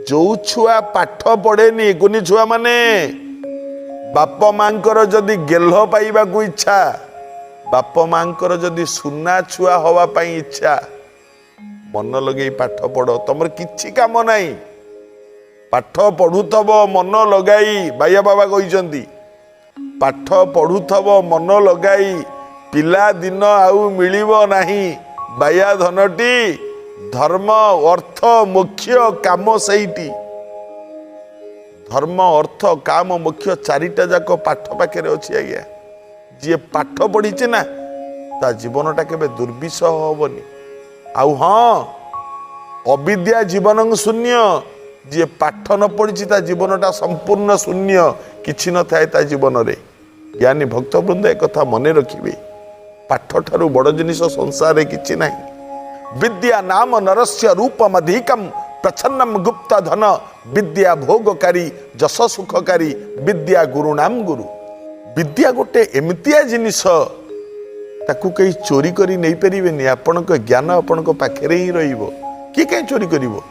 जो छुआ पाठ पढ़ेनी कुनी छुआ माने बाप मांकर जदि गेल्ह पाइबा को इच्छा बाप मांकर जदि सुना छुआ हवा पाई इच्छा मन लगे पाठ पढ़ तुमर किछि काम नहीं पाठ पढ़ुथब मन लगाई बाया बाबा कहते पाठ पढ़ुथब मन लगाई पिला दिन आउ मिलिब नहीं बाया धनटी धर्म अर्थ मोक्ष काम सहीटी धर्म अर्थ काम मोक्ष चारिटा जाक पाठ पाखे अच्छी आज्ञा जी पाठ पढ़ी ना ता जीवनटा केबे दुर्विषह हेनी आउ हाँ अविद्या जीवन शून्य जी पाठ न पढ़ी ता जीवनटा संपूर्ण शून्य किछि न थाए ता जीवन रे ज्ञानी भक्तवृंद एक कथा मन रखिबे पाठ ठारू बड़ जिनिस संसार रे किछि नाही विद्या नाम नरस्य रूपमधिकम प्रच्छन्नम गुप्त धन विद्या भोगकारी जस सुखकारी विद्या गुरु नाम गुरु विद्या गोटे एमतिया जिनिस ताकू कहीं चोरी करी नहीं परिबेनी आपनक ज्ञान आपनक पाखरे ही रहिबो कि कहीं चोरी करिवो।